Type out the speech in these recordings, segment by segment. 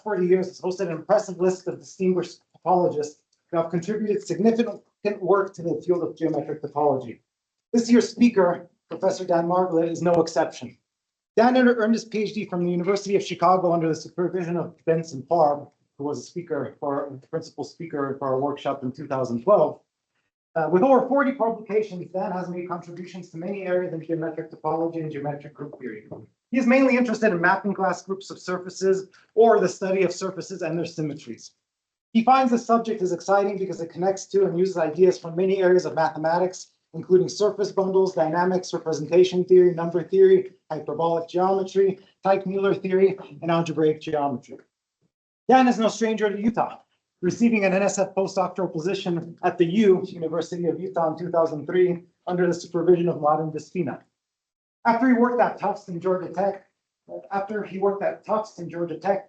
40 years has hosted an impressive list of distinguished topologists who have contributed significant work to the field of geometric topology. This year's speaker, Professor Dan Margalit, is no exception. Dan earned his PhD from the University of Chicago under the supervision of Benson Farb, who was the principal speaker for our workshop in 2012. With over 40 publications, Dan has made contributions to many areas in geometric topology and geometric group theory. He is mainly interested in mapping class groups of surfaces or the study of surfaces and their symmetries. He finds the subject is exciting because it connects to and uses ideas from many areas of mathematics, including surface bundles, dynamics, representation theory, number theory, hyperbolic geometry, type-Mueller theory, and algebraic geometry. Dan is no stranger to Utah, receiving an NSF postdoctoral position at the University of Utah in 2003 under the supervision of Mladen Despina. After he worked at Tufts in Georgia Tech,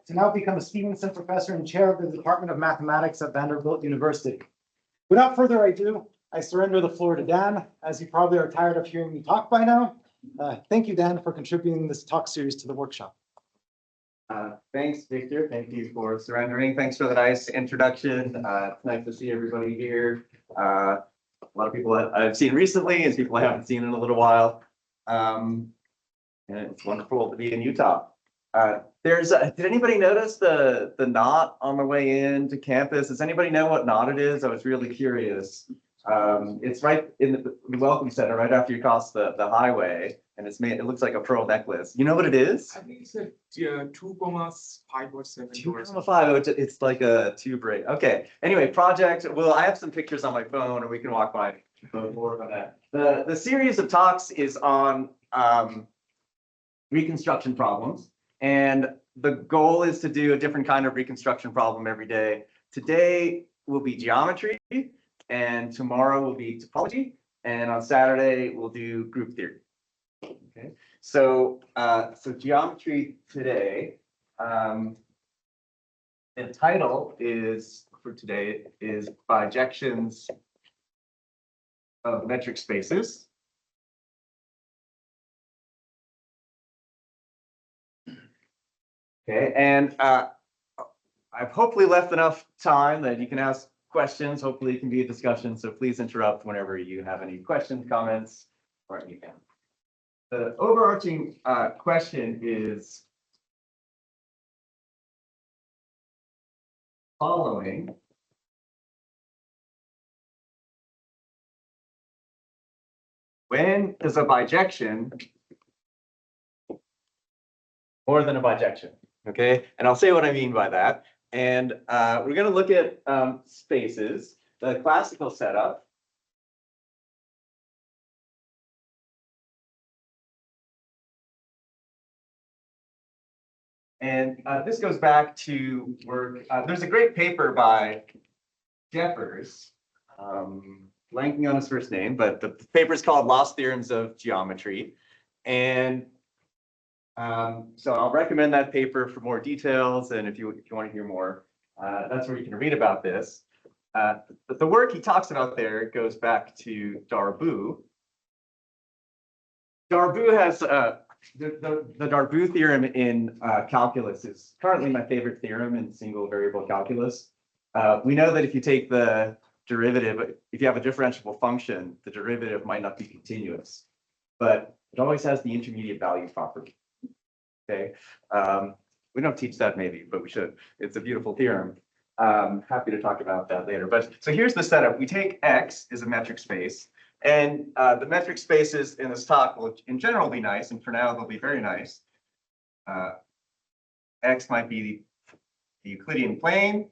to now become a Stevenson Professor and Chair of the Department of Mathematics at Vanderbilt University. Without further ado, I surrender the floor to Dan, as you probably are tired of hearing me talk by now. Thank you, Dan, for contributing this talk series to the workshop. Thanks, Victor. Thank you for surrendering. Thanks for the nice introduction. It's nice to see everybody here. A lot of people I've seen recently and people I haven't seen in a little while. And it's wonderful to be in Utah. Did anybody notice the knot on the way into campus? Does anybody know what knot it is? I was really curious. It's right in the Welcome Center, right after you cross the highway, and it looks like a pearl necklace. You know what it is? I think it's a 2,5 or 7. 2,5. It's like a 2 braid. Okay. Anyway, project. Well, I have some pictures on my phone, and we can walk by more on that. The series of talks is on reconstruction problems, and the goal is to do a different kind of reconstruction problem every day. Today will be geometry, and tomorrow will be topology, and on Saturday we'll do group theory. Okay, so geometry today. The title for today is bijections of metric spaces. Okay, and I've hopefully left enough time that you can ask questions. Hopefully it can be a discussion, so please interrupt whenever you have any questions, comments, or anything. The overarching question is following. When is a bijection more than a bijection? Okay, and I'll say what I mean by that. And we're going to look at spaces, the classical setup. And this goes back to work. There's a great paper by Jeffers, blanking on his first name, but the paper is called Lost Theorems of Geometry. And so I'll recommend that paper for more details. And if you want to hear more, that's where you can read about this. But the work he talks about there goes back to Darboux. Darboux has the Darboux theorem in calculus is currently my favorite theorem in single variable calculus. We know that if you take the derivative, if you have a differentiable function, the derivative might not be continuous, but it always has the intermediate value property. Okay, we don't teach that maybe, but we should. It's a beautiful theorem. Happy to talk about that later. But so here's the setup. We take X as a metric space, and the metric spaces in this talk will in general be nice, and for now they'll be very nice. X might be the Euclidean plane,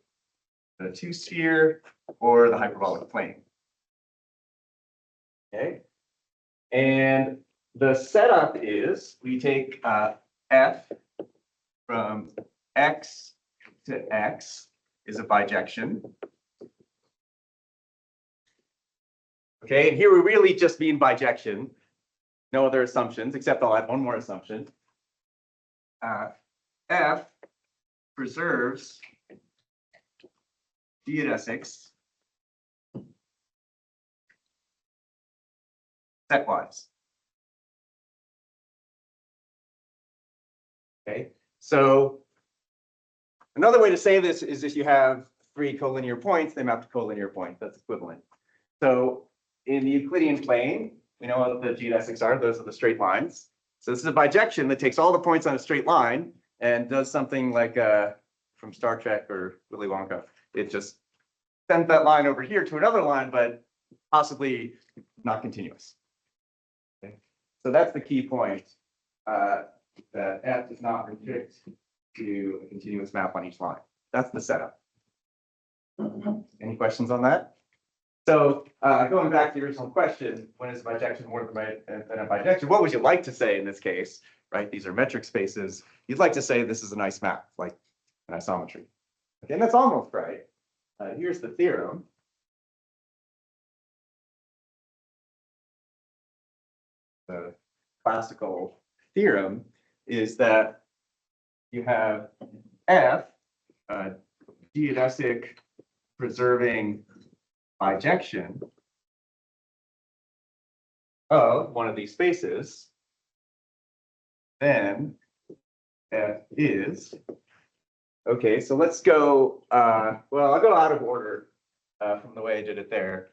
the two-sphere, or the hyperbolic plane. Okay, and the setup is we take F from X to X is a bijection. Okay, and here we really just mean bijection. No other assumptions, except I'll add one more assumption. F preserves G at Sx setwise. Okay, so Another way to say this is if you have three collinear points, they map to collinear points. That's equivalent. So in the Euclidean plane, we know what the geodesics are. Those are the straight lines. So this is a bijection that takes all the points on a straight line and does something like from Star Trek or Willy Wonka. It just sends that line over here to another line, but possibly not continuous. Okay. So that's the key point, that F does not restrict to a continuous map on each line. That's the setup. Any questions on that? So going back to the original question, when is a bijection more than a bijection? What would you like to say in this case, right? These are metric spaces. You'd like to say this is a nice map, like an isometry. Okay, and that's almost right. Here's the theorem. The classical theorem is that you have F, geodesic preserving bijection of one of these spaces, then F is, okay, so let's go, well, I'll go out of order from the way I did it there.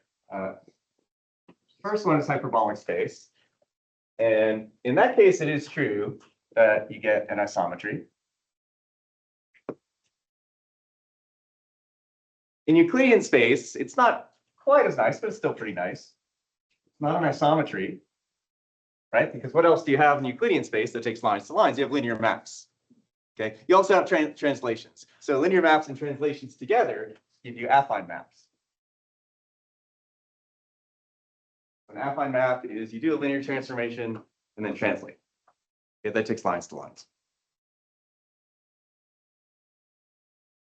First one is hyperbolic space. And in that case, it is true that you get an isometry. In Euclidean space, it's not quite as nice, but it's still pretty nice. It's not an isometry, right? Because what else do you have in Euclidean space that takes lines to lines? You have linear maps. Okay. You also have translations. So linear maps and translations together give you affine maps. An affine map is you do a linear transformation and then translate. Okay, that takes lines to lines.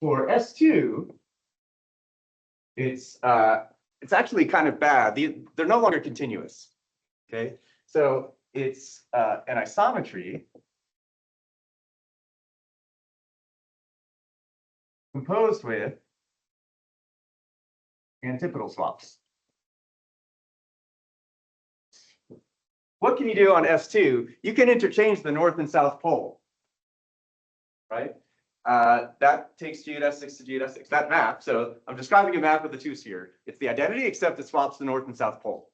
For S2, it's actually kind of bad. They're no longer continuous. Okay, so it's an isometry composed with antipodal swaps. What can you do on S2? You can interchange the north and south pole, right? That takes geodesics to geodesics, that map. So I'm describing a map of the two sphere. It's the identity, except it swaps the north and south pole.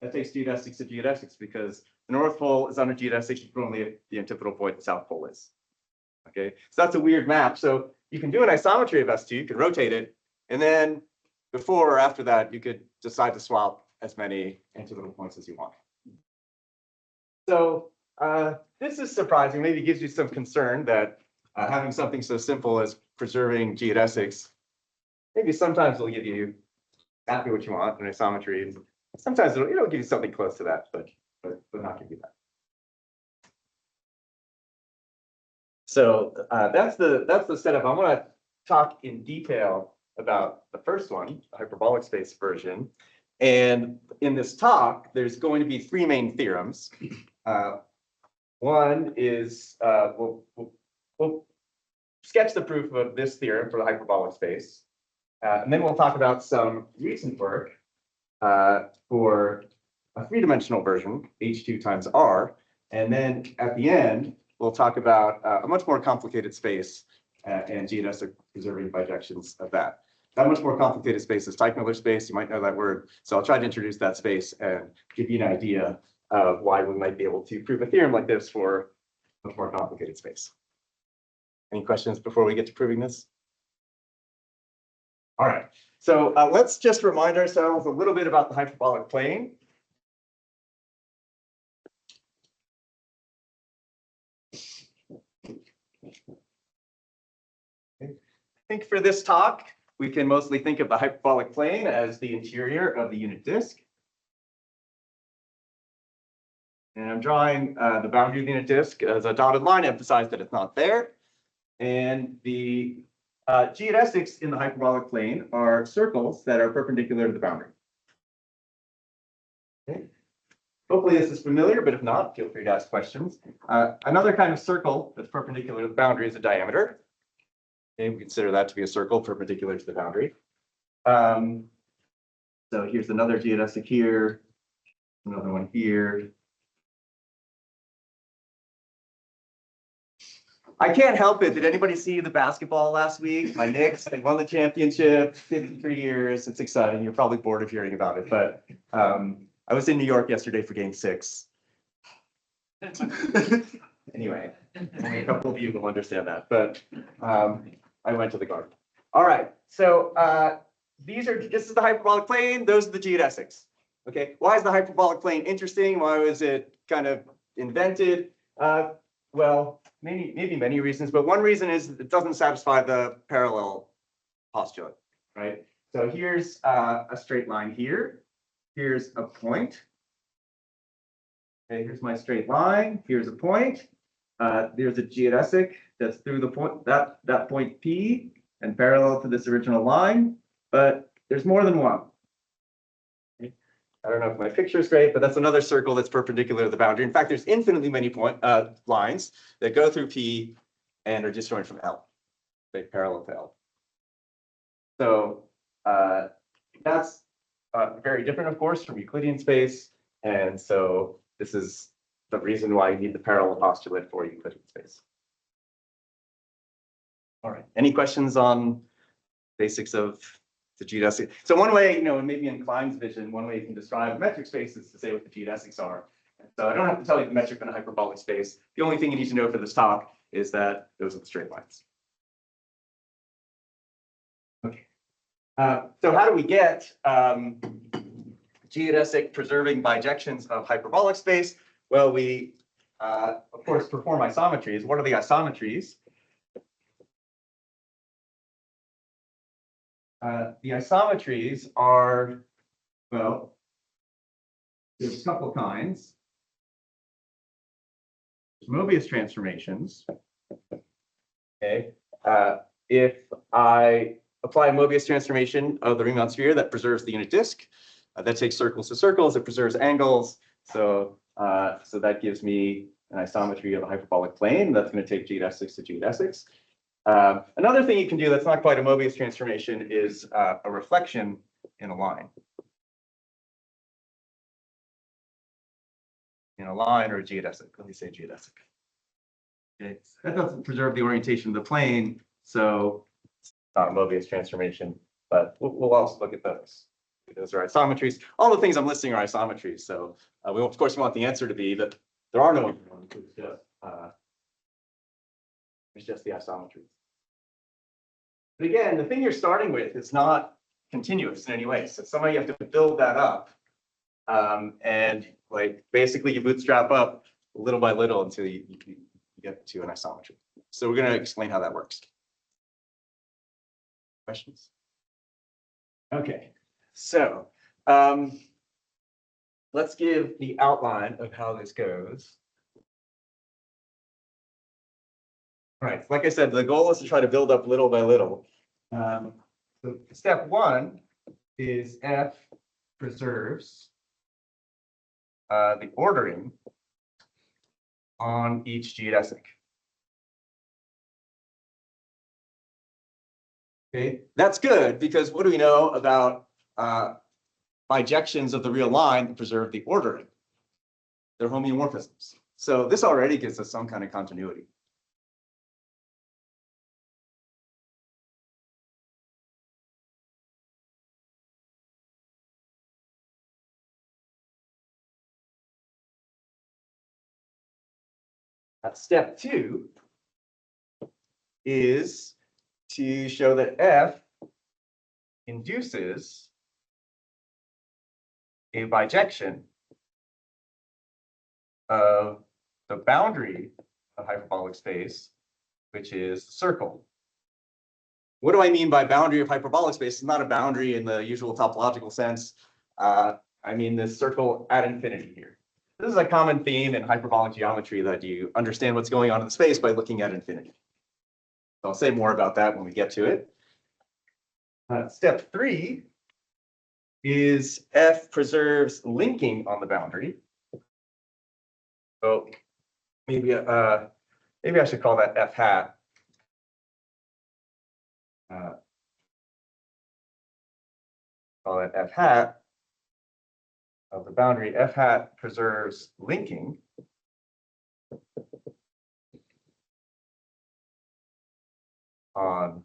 That takes geodesics to geodesics because the north pole is under geodesics, but only the antipodal point the south pole is. Okay, so that's a weird map. So you can do an isometry of S2, you can rotate it, and then before or after that, you could decide to swap as many antipodal points as you want. So this is surprising, maybe gives you some concern that having something so simple as preserving geodesics, maybe sometimes it'll give you exactly what you want in isometry. Sometimes it'll give you something close to that, but not give you that. So that's the setup. I want to talk in detail about the first one, the hyperbolic space version. And in this talk, there's going to be three main theorems. One is we'll sketch the proof of this theorem for the hyperbolic space. And then we'll talk about some recent work for a three-dimensional version, H2 times R. And then at the end, we'll talk about a much more complicated space and geodesic preserving bijections of that. That much more complicated space is Teichmüller space. You might know that word. So I'll try to introduce that space and give you an idea of why we might be able to prove a theorem like this for a much more complicated space. Any questions before we get to proving this? All right. So let's just remind ourselves a little bit about the hyperbolic plane. I think for this talk, we can mostly think of the hyperbolic plane as the interior of the unit disk. And I'm drawing the boundary of the unit disk as a dotted line, emphasize that it's not there. And the geodesics in the hyperbolic plane are circles that are perpendicular to the boundary. Okay. Hopefully this is familiar, but if not, feel free to ask questions. Another kind of circle that's perpendicular to the boundary is a diameter. Okay, we consider that to be a circle perpendicular to the boundary. So here's another geodesic here, another one here. I can't help it. Did anybody see the basketball last week? My Knicks, they won the championship, 53 years. It's exciting. You're probably bored of hearing about it, but I was in New York yesterday for game 6. Anyway, only a couple of you will understand that, but I went to the Garden. All right, so this is the hyperbolic plane. Those are the geodesics. Okay, why is the hyperbolic plane interesting? Why was it kind of invented? Well, maybe many reasons, but one reason is it doesn't satisfy the parallel postulate, right? So here's a straight line here. Here's a point. Okay, here's my straight line. Here's a point. There's a geodesic that's through the point, that point P and parallel to this original line, but there's more than one. Okay. I don't know if my picture is great, but that's another circle that's perpendicular to the boundary. In fact, there's infinitely many lines that go through P and are disjoint from L. They parallel to L. So that's very different, of course, from Euclidean space. And so this is the reason why you need the parallel postulate for Euclidean space. All right. Any questions on basics of the geodesic? So one way, maybe in Klein's vision, one way you can describe a metric space is to say what the geodesics are. So I don't have to tell you the metric in a hyperbolic space. The only thing you need to know for this talk is that those are the straight lines. Okay. So how do we get geodesic preserving bijections of hyperbolic space? Well, we, of course, perform isometries. What are the isometries? The isometries are, well, there's a couple kinds. There's Mobius transformations. Okay. If I apply a Mobius transformation of the Riemann sphere, that preserves the unit disk. That takes circles to circles. It preserves angles. So that gives me an isometry of a hyperbolic plane. That's going to take geodesics to geodesics. Another thing you can do that's not quite a Mobius transformation is a reflection in a line. In a line or a geodesic. Let me say geodesic. Okay. That doesn't preserve the orientation of the plane, so it's not a Mobius transformation, but we'll also look at those. Those are isometries. All the things I'm listing are isometries. So we of course want the answer to be that there are no unknowns. It's just the isometries. But again, the thing you're starting with is not continuous in any way. So somehow you have to build that up. And like basically you bootstrap up little by little until you get to an isometry. So we're going to explain how that works. Questions? Okay, so let's give the outline of how this goes. All right, like I said, the goal is to try to build up little by little. So step 1 is F preserves the ordering on each geodesic. Okay, that's good because what do we know about bijections of the real line that preserve the ordering? They're homeomorphisms. So this already gives us some kind of continuity. Step 2 is to show that F induces a bijection of the boundary of hyperbolic space, which is the circle. What do I mean by boundary of hyperbolic space? It's not a boundary in the usual topological sense. I mean this circle at infinity here. This is a common theme in hyperbolic geometry that you understand what's going on in the space by looking at infinity. So I'll say more about that when we get to it. Step 3 is F preserves linking on the boundary. So maybe I should call that F hat. Call that F hat of the boundary. F hat preserves linking on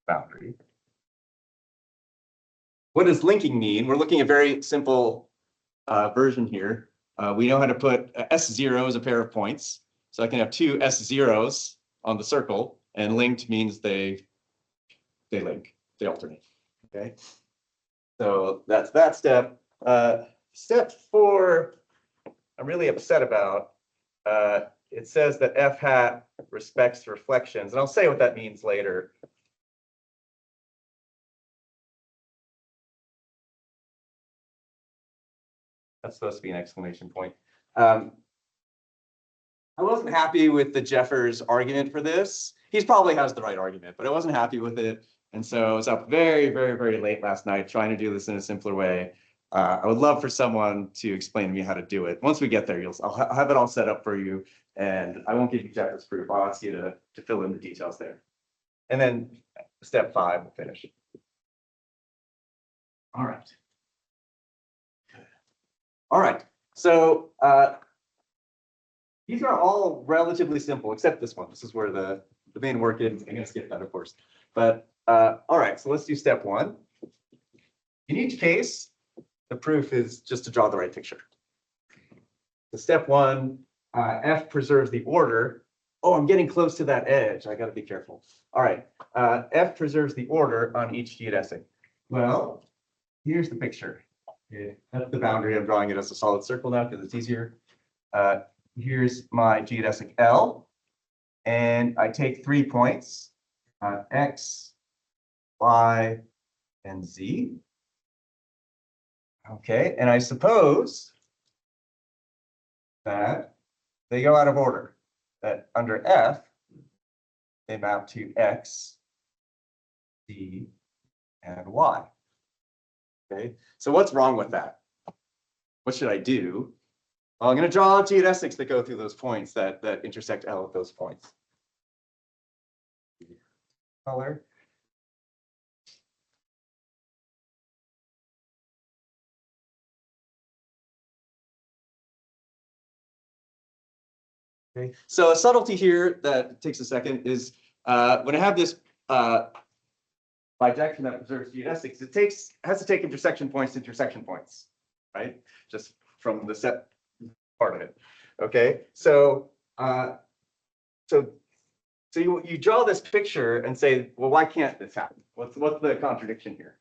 boundary. What does linking mean? We're looking at a very simple version here. We know how to put S0 as a pair of points. So I can have two S0s on the circle, and linked means they link, they alternate. Okay. So that's that step. Step 4, I'm really upset about. It says that F hat respects reflections, and I'll say what that means later. That's supposed to be an exclamation point. I wasn't happy with the Jeffers argument for this. He probably has the right argument, but I wasn't happy with it. And so I was up very, very, very late last night trying to do this in a simpler way. I would love for someone to explain to me how to do it. Once we get there, I'll have it all set up for you, and I won't give you Jeffers proof. I'll ask you to fill in the details there. And then step 5, we'll finish. All right. All right, so these are all relatively simple, except this one. This is where the main work is. I'm going to skip that, of course. But all right, so let's do step 1. In each case, the proof is just to draw the right picture. So step 1, F preserves the order. Oh, I'm getting close to that edge. I got to be careful. All right, F preserves the order on each geodesic. Well, here's the picture. Okay, that's the boundary. I'm drawing it as a solid circle now because it's easier. Here's my geodesic L, and I take 3 points, X, Y, and Z. Okay, and I suppose that they go out of order, that under F, they map to X, Z, and Y. Okay, so what's wrong with that? What should I do? Well, I'm going to draw geodesics that go through those points that intersect L at those points. Color. Okay, so a subtlety here that takes a second is when I have this bijection that preserves geodesics, it has to take intersection points to intersection points, right? Just from the set part of it. Okay, so you draw this picture and say, well, why can't this happen? What's the contradiction here?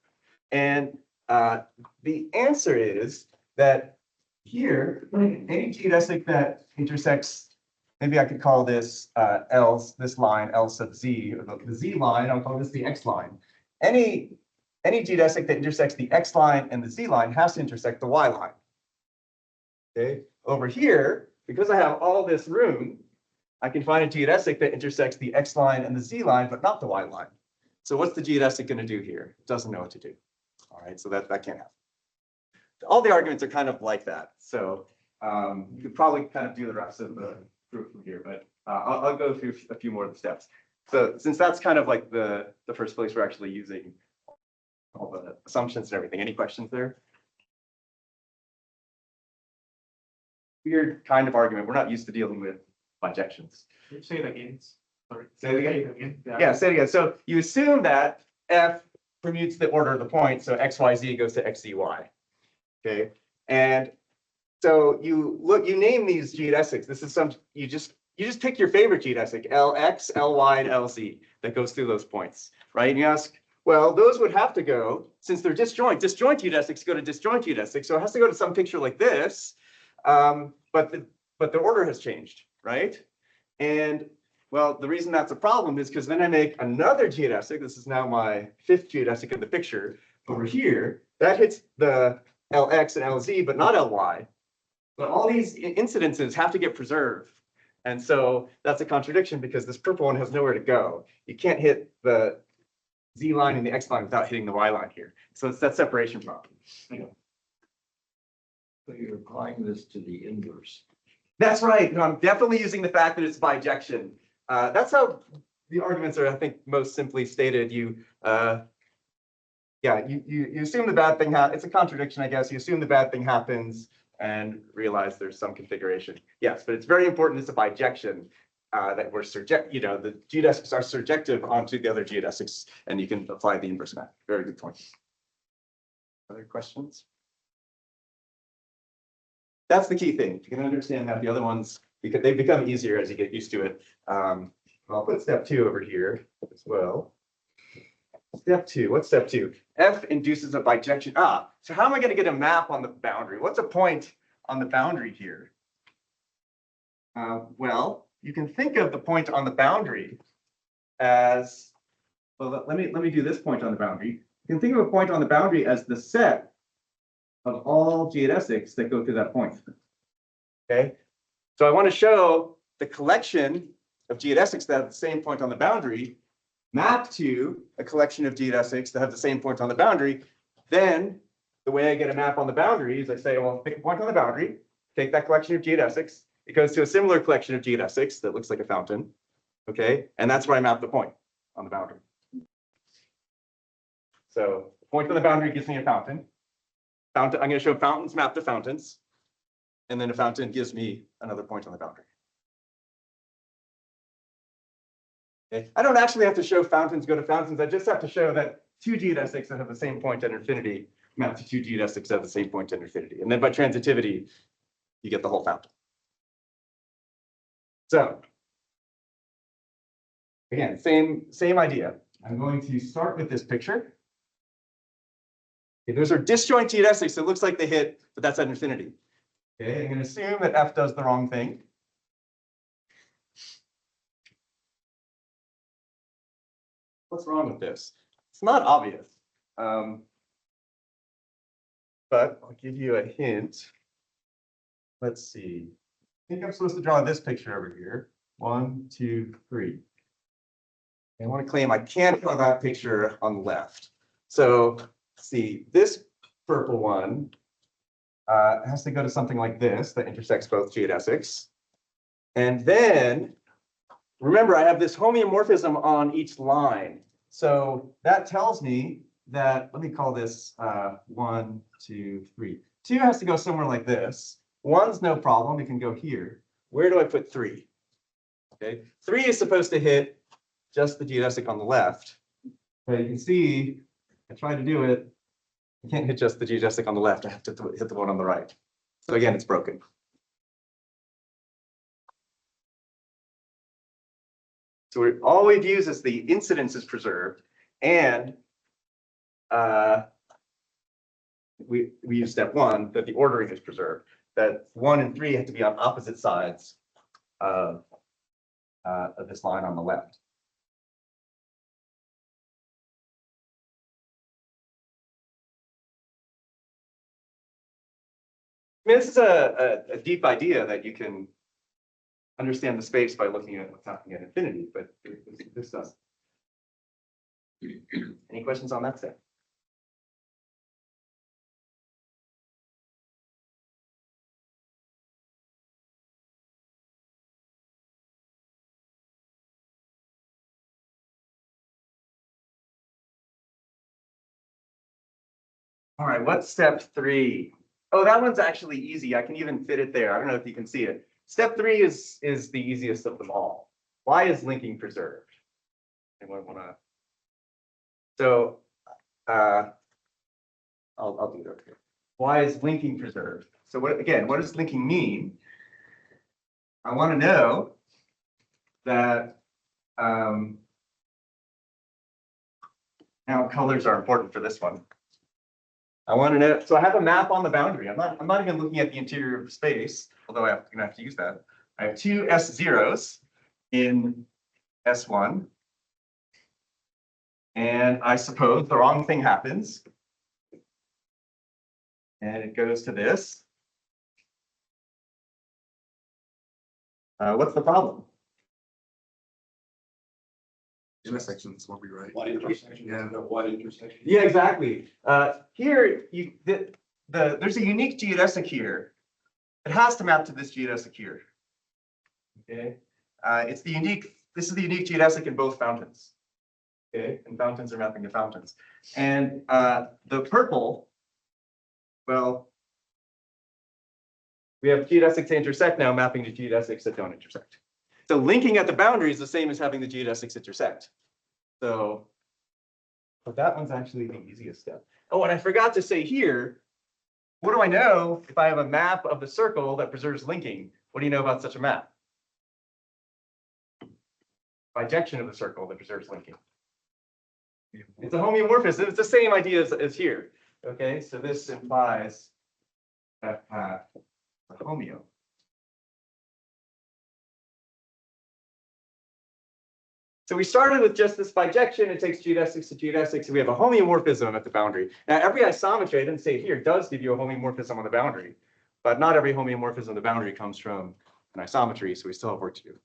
And the answer is that here, any geodesic that intersects, maybe I could call this this line L sub Z, or the Z line, I'll call this the X line. Any geodesic that intersects the X line and the Z line has to intersect the Y line. Okay, over here, because I have all this room, I can find a geodesic that intersects the X line and the Z line, but not the Y line. So what's the geodesic going to do here? It doesn't know what to do. All right, so that can't happen. All the arguments are kind of like that. So you could probably kind of do the rest of the proof from here, but I'll go through a few more of the steps. So since that's kind of like the first place we're actually using all the assumptions and everything, any questions there? Weird kind of argument. We're not used to dealing with bijections. Say it again. Sorry. Say it again. again. Yeah, say it again. So you assume that F permutes the order of the points, so X, Y, Z goes to X, Z, Y. Okay, and so you name these geodesics. This is you just pick your favorite geodesic, LX, LY, and LZ that goes through those points, right? And you ask, well, those would have to go, since they're disjoint geodesics go to disjoint geodesics, so it has to go to some picture like this, but the order has changed, right? And well, the reason that's a problem is because then I make another geodesic. This is now my 5th geodesic in the picture over here. That hits the LX and LZ, but not LY. But all these incidences have to get preserved. And so that's a contradiction because this purple one has nowhere to go. You can't hit the Z line and the X line without hitting the Y line here. So it's that separation problem. So you're applying this to the inverse. That's right. No, I'm definitely using the fact that it's bijection. That's how the arguments are, I think, most simply stated. You assume the bad thing happens. It's a contradiction, I guess. You assume the bad thing happens and realize there's some configuration. Yes, but it's very important it's a bijection. that were the geodesics are surjective onto the other geodesics, and you can apply the inverse map. Very good point. Other questions? That's the key thing. You can understand how the other ones, because they become easier as you get used to it. I'll put step 2 over here as well. Step 2, what's step 2? F induces a bijection. So how am I going to get a map on the boundary? What's a point on the boundary here? Well, you can think of the point on the boundary as, well, let me do this point on the boundary. You can think of a point on the boundary as the set of all geodesics that go through that point. Okay, so I want to show the collection of geodesics that have the same point on the boundary mapped to a collection of geodesics that have the same point on the boundary. Then the way I get a map on the boundary is I say, well, pick a point on the boundary, take that collection of geodesics. It goes to a similar collection of geodesics that looks like a fountain. Okay, and that's where I map the point on the boundary. So the point on the boundary gives me a fountain. I'm going to show fountains mapped to fountains. And then a fountain gives me another point on the boundary. Okay. I don't actually have to show fountains go to fountains. I just have to show that two geodesics that have the same point at infinity map to two geodesics that have the same point at infinity. And then by transitivity, you get the whole fountain. So again, same idea. I'm going to start with this picture. Okay, those are disjoint geodesics. It looks like they hit, but that's at infinity. Okay, I'm going to assume that F does the wrong thing. What's wrong with this? It's not obvious. But I'll give you a hint. Let's see. I think I'm supposed to draw this picture over here. 1, 2, 3. And I want to claim I can't draw that picture on the left. So see, this purple one has to go to something like this that intersects both geodesics. And then remember, I have this homeomorphism on each line. So that tells me that, let me call this 1, 2, 3. 2 has to go somewhere like this. 1's no problem, it can go here. Where do I put 3? Okay, 3 is supposed to hit just the geodesic on the left. But you can see, I tried to do it. I can't hit just the geodesic on the left. I have to hit the one on the right. So again, it's broken. So all we've used is the incidence is preserved, and we use step 1 that the ordering is preserved. That 1 and 3 have to be on opposite sides of this line on the left. I mean, this is a deep idea that you can understand the space by looking at what's happening at infinity, but this doesn't. Any questions on that step? All right, what's step 3? Oh, that one's actually easy. I can even fit it there. I don't know if you can see it. Step 3 is the easiest of them all. Why is linking preserved? Anyone want to? So I'll do that here. Why is linking preserved? So what does linking mean? I want to know that now colors are important for this one. I want to know, so I have a map on the boundary. I'm not even looking at the interior of space, although I'm going to have to use that. I have two S0s in S1. And I suppose the wrong thing happens. And it goes to this. What's the problem? Intersections won't be right. What intersection? Yeah. What intersection? Yeah, exactly. Here, there's a unique geodesic here. It has to map to this geodesic here. Okay, this is the unique geodesic in both fountains. Okay, and fountains are mapping to fountains. And the purple, well, we have geodesics that intersect now mapping to geodesics that don't intersect. So linking at the boundary is the same as having the geodesics intersect. So, but that one's actually the easiest step. Oh, and I forgot to say here, what do I know if I have a map of the circle that preserves linking? What do you know about such a map? Bijection of the circle that preserves linking. It's a homeomorphism. It's the same idea as here. Okay, so this implies that a homeo. So we started with just this bijection. It takes geodesics to geodesics, and we have a homeomorphism at the boundary. Now, every isometry, I didn't say it here, does give you a homeomorphism on the boundary, but not every homeomorphism on the boundary comes from an isometry, so we still have work to do.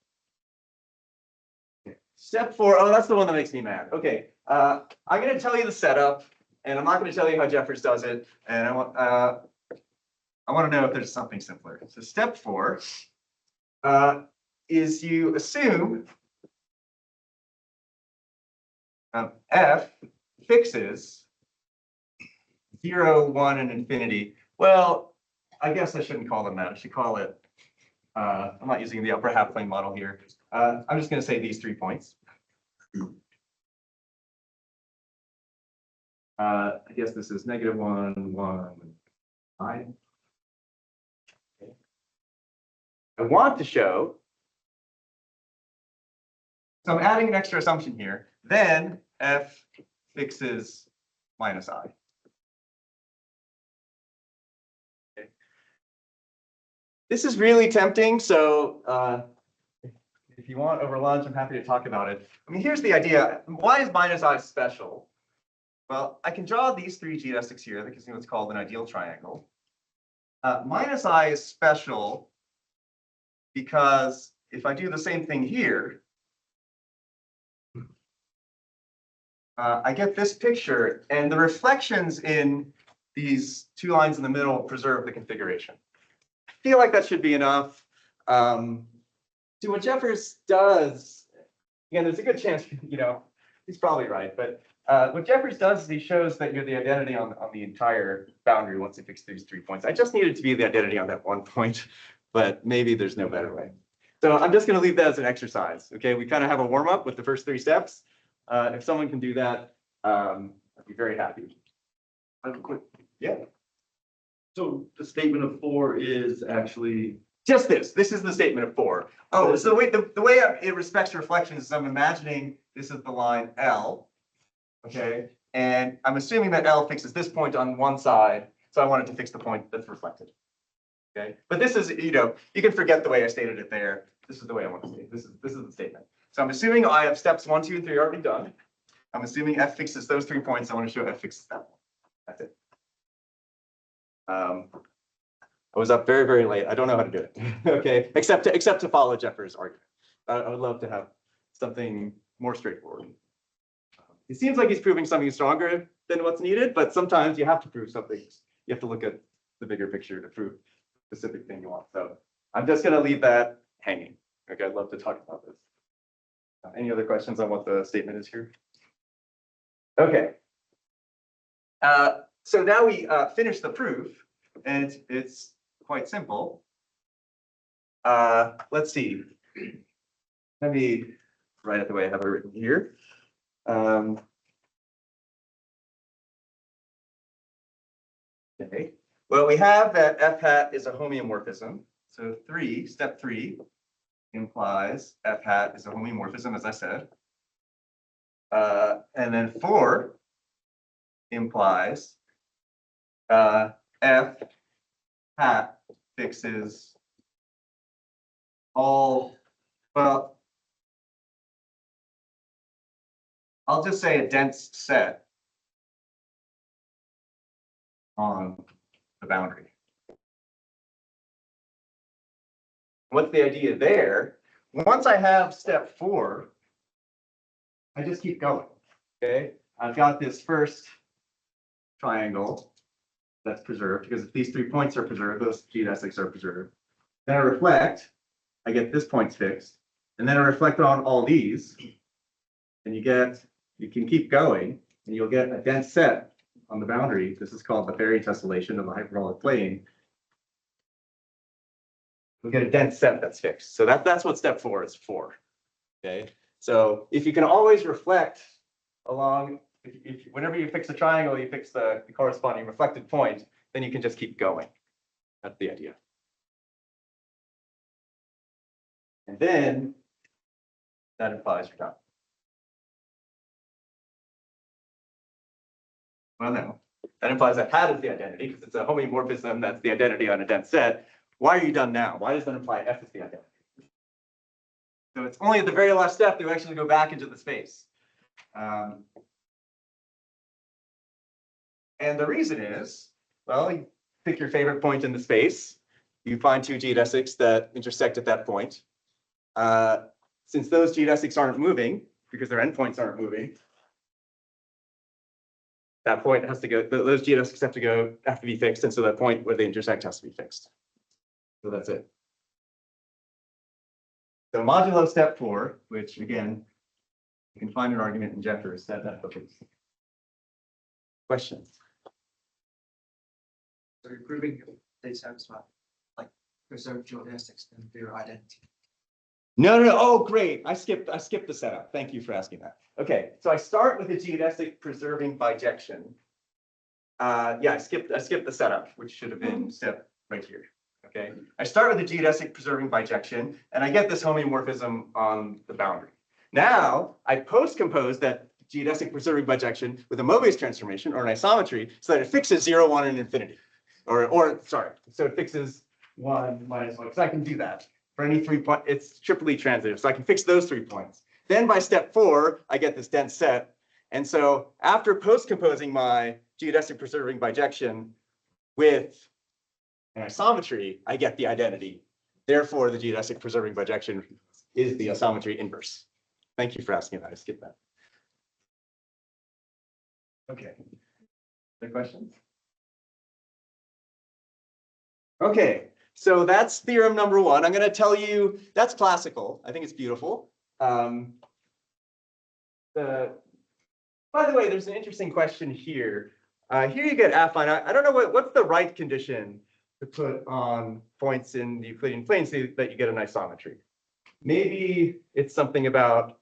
Okay. Step 4, oh, that's the one that makes me mad. Okay, I'm going to tell you the setup, and I'm not going to tell you how Jeffers does it, and I want to know if there's something simpler. So step 4 is you assume f fixes 0, 1, and infinity. Well, I guess I shouldn't call them that. I should call it, I'm not using the upper half plane model here. I'm just going to say these 3 points. I guess this is -1, 1, 9. Okay. I want to show, so I'm adding an extra assumption here, then f fixes -I. Okay. This is really tempting, so if you want over lunch, I'm happy to talk about it. I mean, here's the idea. Why is -I special? Well, I can draw these 3 geodesics here. That gives me what's called an ideal triangle. -I is special because if I do the same thing here, I get this picture, and the reflections in these 2 lines in the middle preserve the configuration. I feel like that should be enough. So what Jeffers does, again, there's a good chance, he's probably right, but what Jeffers does is he shows that you're the identity on the entire boundary once you fix these 3 points. I just needed to be the identity on that 1 point, but maybe there's no better way. So I'm just going to leave that as an exercise. Okay, we kind of have a warm up with the first 3 steps. If someone can do that, I'd be very happy. I have a quick. Yeah. So the statement of 4 is actually. Just this. This is the statement of 4. Oh, so the way it respects reflections is I'm imagining this is the line L. Okay, and I'm assuming that L fixes this point on one side, so I wanted to fix the point that's reflected. Okay, but this is, you can forget the way I stated it there. This is the way I want to say it. This is the statement. So I'm assuming I have steps 1, 2, and 3 already done. I'm assuming f fixes those 3 points. I want to show f fixes that one. That's it. I was up very, very late. I don't know how to do it. Okay, except to follow Jeffers' argument. I would love to have something more straightforward. It seems like he's proving something stronger than what's needed, but sometimes you have to prove something. You have to look at the bigger picture to prove the specific thing you want. So I'm just going to leave that hanging. Okay, I'd love to talk about this. Any other questions on what the statement is here? Okay. So now we finish the proof, and it's quite simple. Let's see. Let me write it the way I have it written here. Okay. Well, we have that f hat is a homeomorphism. So step 3 implies f hat is a homeomorphism, as I said. And then 4 implies f hat fixes all, well, I'll just say a dense set on the boundary. What's the idea there? Once I have step 4, I just keep going. Okay, I've got this first triangle that's preserved because if these 3 points are preserved, those geodesics are preserved. Then I reflect, I get this point's fixed, and then I reflect on all these, and you can keep going, and you'll get a dense set on the boundary. This is called the Berry tessellation of the hyperbolic plane. we'll get a dense set that's fixed. So that's what step 4 is for. Okay, so if you can always reflect along, if whenever you fix a triangle, you fix the corresponding reflected point, then you can just keep going. That's the idea. And then that implies you're done. Well, no, that implies that hat is the identity because it's a homomorphism. That's the identity on a dense set. Why are you done now? Why does that imply F is the identity? So it's only at the very last step that we actually go back into the space. And the reason is, well, you pick your favorite point in the space. You find two geodesics that intersect at that point. Since those geodesics aren't moving, because their endpoints aren't moving, that point has to go, those geodesics have to be fixed, and so that point where they intersect has to be fixed. So that's it. So modulo step 4, which again, you can find an argument in Jeffers that focus. Questions? So you're proving they satisfy, like preserve geodesics and their identity. No. Oh, great. I skipped the setup. Thank you for asking that. Okay, so I start with a geodesic preserving bijection. Yeah, I skipped the setup, which should have been step right here. Okay, I start with a geodesic preserving bijection, and I get this homeomorphism on the boundary. Now I post-compose that geodesic preserving bijection with a Mobius transformation or an isometry, so that it fixes 0, 1, and infinity. Or sorry, so it fixes 1 minus 1. So I can do that. For any 3 point, it's triply transitive, so I can fix those 3 points. Then by step 4, I get this dense set. And so after post-composing my geodesic preserving bijection with an isometry, I get the identity. Therefore, the geodesic preserving bijection is the isometry inverse. Thank you for asking that. I skipped that. Okay. Other questions? Okay. So that's theorem number 1. I'm going to tell you that's classical. I think it's beautiful. By the way, there's an interesting question here. Here you get affine. I don't know what's the right condition to put on points in the Euclidean plane so that you get an isometry. Maybe it's something about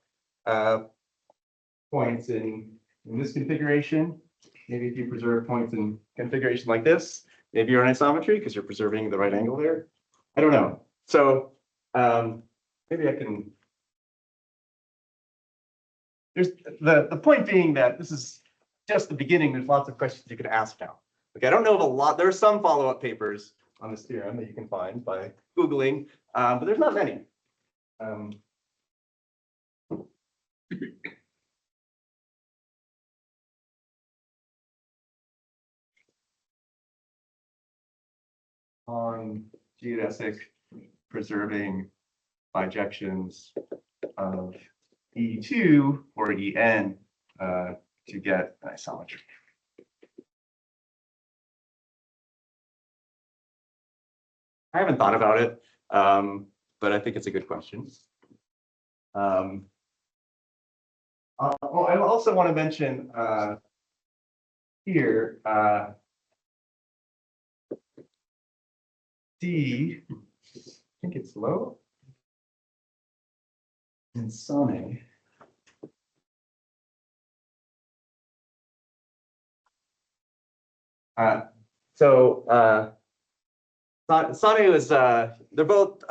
points in this configuration. Maybe if you preserve points in configuration like this, maybe you're an isometry because you're preserving the right angle there. I don't know. So maybe I can. There's the point being that this is just the beginning. There's lots of questions you can ask now. Okay, I don't know of a lot. There are some follow-up papers on this theorem that you can find by Googling, but there's not many. On geodesic preserving bijections of E2 or En to get an isometry. I haven't thought about it, but I think it's a good question. I also want to mention here D, I think it's low, and Sane. Sane was, they're both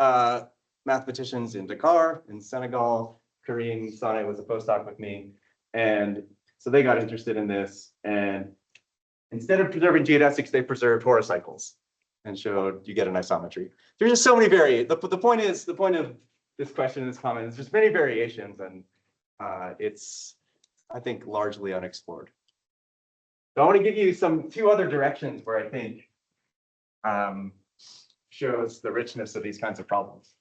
mathematicians in Dakar, in Senegal. Karim Sane was a postdoc with me. And so they got interested in this. And instead of preserving geodesics, they preserved horocycles and showed you get an isometry. There's just so many variations. The point of this question, this comment, is there's many variations, and it's, I think, largely unexplored. So I want to give you two other directions where I think shows the richness of these kinds of problems.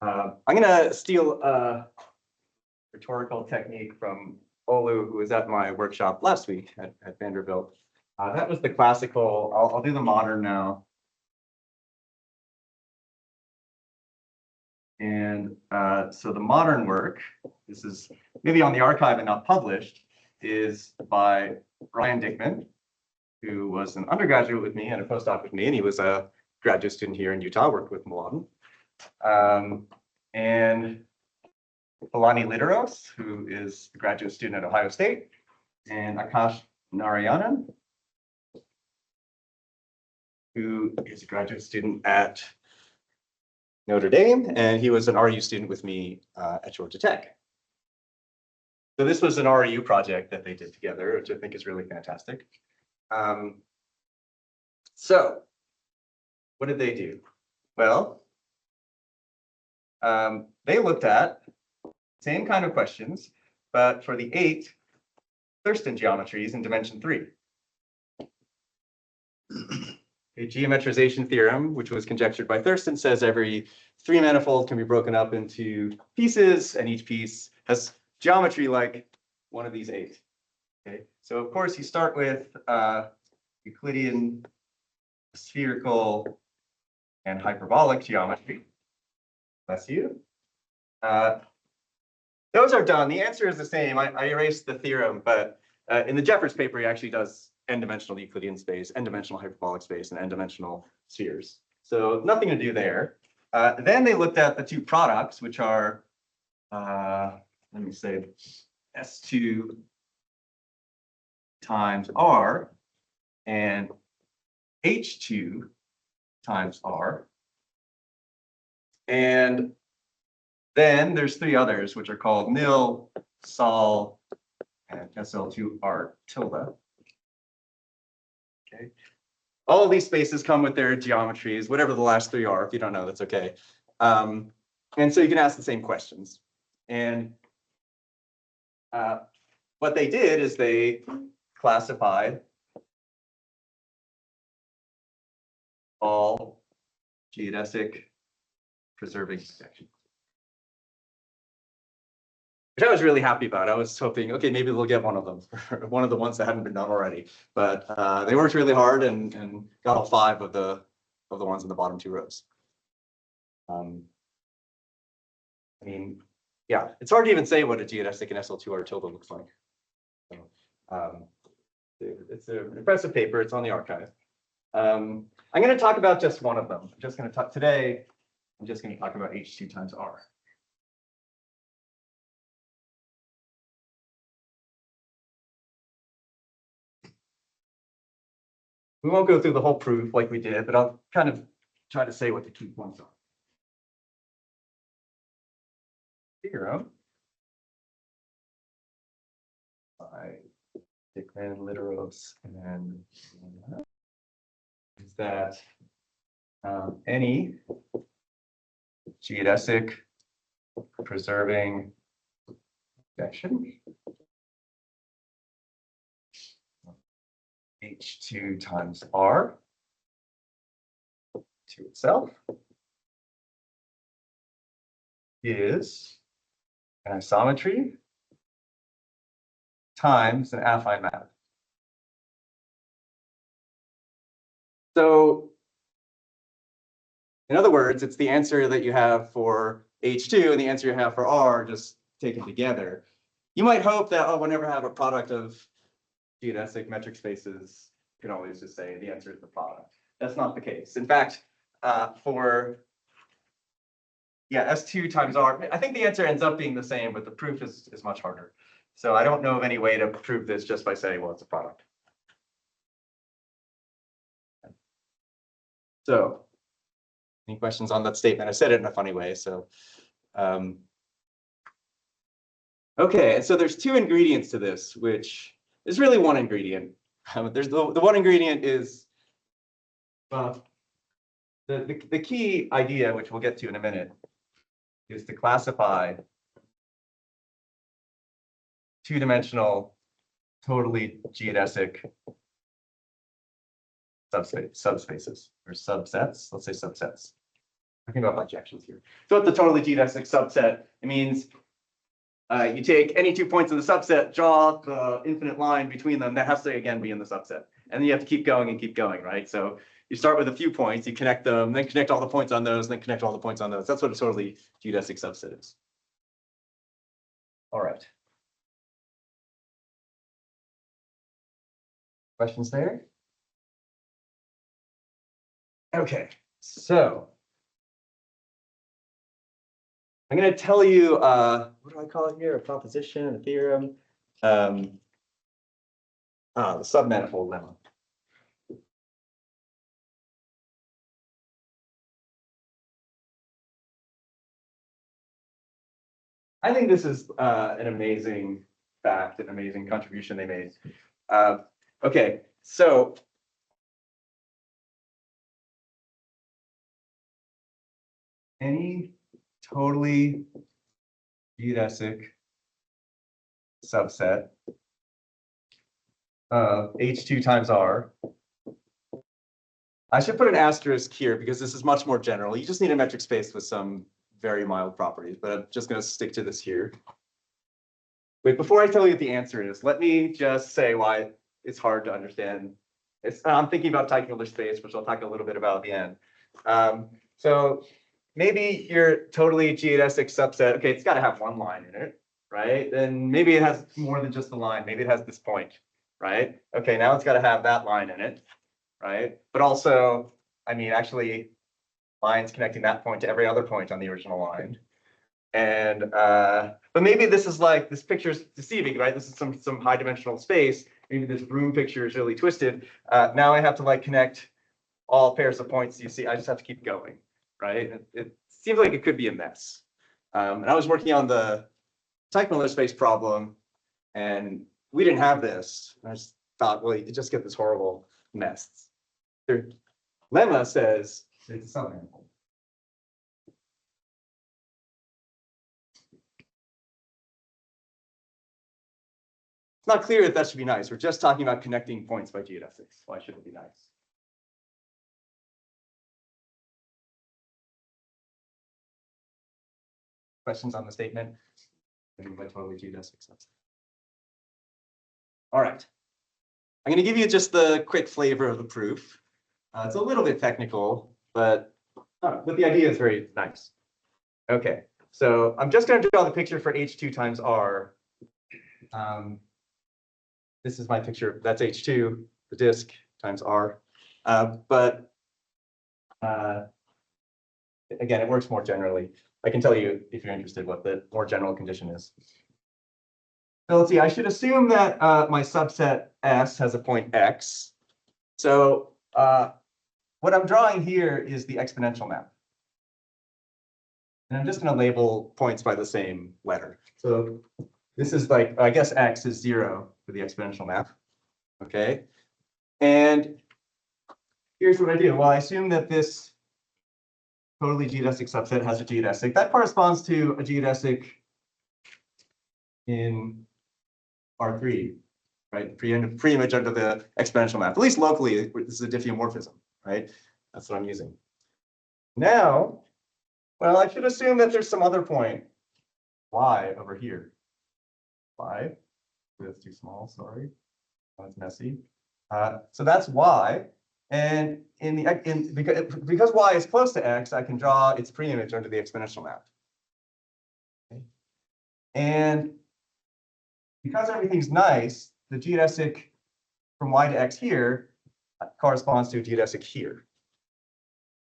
I'm going to steal a rhetorical technique from Olu, who was at my workshop last week at Vanderbilt. That was the classical. I'll do the modern now. And so the modern work, this is maybe on the archive and not published, is by Brian Dickman, who was an undergraduate with me and a postdoc with me, and he was a graduate student here in Utah, worked with Mladen. And Palani Literos, who is a graduate student at Ohio State, and Akash Narayanan, who is a graduate student at Notre Dame, and he was an RU student with me at Georgia Tech. So this was an RU project that they did together, which I think is really fantastic. So what did they do? Well, they looked at same kind of questions, but for the 8 Thurston geometries in dimension 3. A geometrization theorem, which was conjectured by Thurston, says every 3 manifold can be broken up into pieces, and each piece has geometry like one of these 8. Okay, so of course you start with Euclidean, spherical, and hyperbolic geometry. Bless you. Those are done. The answer is the same. I erased the theorem, but in the Jeffers paper, he actually does n-dimensional Euclidean space, n-dimensional hyperbolic space, and n-dimensional spheres. So nothing to do there. Then they looked at the 2 products, which are, let me say, S2 times R and H2 times R. And then there's 3 others, which are called nil, sol, and SL2R tilde. Okay. All of these spaces come with their geometries, whatever the last 3 are. If you don't know, that's okay. And so you can ask the same questions. And what they did is they classified all geodesic preserving sections, which I was really happy about. I was hoping, okay, maybe they'll get one of them, one of the ones that hadn't been done already. But they worked really hard and got all 5 of the ones in the bottom 2 rows. I mean, yeah, it's hard to even say what a geodesic and SL2R tilde looks like. So, it's an impressive paper. It's on the archive. I'm going to talk about just one of them. I'm just going to talk today. I'm just going to talk about H2 times R. We won't go through the whole proof like we did, but I'll kind of try to say what the key points are. Theorem by Dickman, Literos, and is that any geodesic preserving section H2 times R to itself is an isometry times an affine map. So in other words, it's the answer that you have for H2 and the answer you have for R just taken together. You might hope that, oh, whenever I have a product of geodesic metric spaces, you can always just say the answer is the product. That's not the case. In fact, for S2 times R, I think the answer ends up being the same, but the proof is much harder. So I don't know of any way to prove this just by saying, well, it's a product. So any questions on that statement? I said it in a funny way. So, okay, and so there's 2 ingredients to this, which is really 1 ingredient. There's the 1 ingredient is the key idea, which we'll get to in a minute, is to classify 2-dimensional, totally geodesic subspaces or subsets. Let's say subsets. Talking about bijections here. So it's a totally geodesic subset. It means you take any 2 points in the subset, draw the infinite line between them. That has to again be in the subset, and then you have to keep going and keep going, right? So you start with a few points, you connect them, then connect all the points on those, then connect all the points on those. That's what a totally geodesic subset is. All right. Questions there? Okay, so I'm going to tell you, what do I call it here? A proposition, a theorem, the submanifold lemma. I think this is an amazing fact, an amazing contribution they made. Okay, so any totally geodesic subset of H2 times R. I should put an asterisk here because this is much more general. You just need a metric space with some very mild properties, but I'm just going to stick to this here. Wait, before I tell you what the answer is, let me just say why it's hard to understand. I'm thinking about Teichmuller space, which I'll talk a little bit about at the end. So maybe your totally geodesic subset, okay, it's got to have one line in it, right? Then maybe it has more than just the line. Maybe it has this point, right? Okay, now it's got to have that line in it, right? But also, I mean, actually, lines connecting that point to every other point on the original line. And but maybe this is like, this picture's deceiving, right? This is some high dimensional space. Maybe this room picture is really twisted. Now I have to like connect all pairs of points. You see, I just have to keep going, right? It seems like it could be a mess. And I was working on the Teichmuller space problem, and we didn't have this. And I just thought, well, you just get this horrible mess. Their lemma says it's a submanifold. It's not clear that that should be nice. We're just talking about connecting points by geodesics. Why should it be nice? Questions on the statement? By totally geodesic subset. All right. I'm going to give you just the quick flavor of the proof. It's a little bit technical, but the idea is very nice. Okay, so I'm just going to draw the picture for H2 times R. This is my picture. That's H2, the disk times R. But again, it works more generally. I can tell you, if you're interested, what the more general condition is. So let's see, I should assume that my subset S has a point X. So what I'm drawing here is the exponential map. And I'm just going to label points by the same letter. So this is like, I guess X is 0 for the exponential map. Okay. And here's what I do. Well, I assume that this totally geodesic subset has a geodesic. That corresponds to a geodesic in R3, right? Pre-image under the exponential map. At least locally, this is a diffeomorphism, right? That's what I'm using. Now, well, I should assume that there's some other point, Y, over here. Y. That's too small, sorry. That's messy. So that's Y. And because Y is close to X, I can draw its pre-image under the exponential map. Okay. And because everything's nice, the geodesic from Y to X here corresponds to a geodesic here.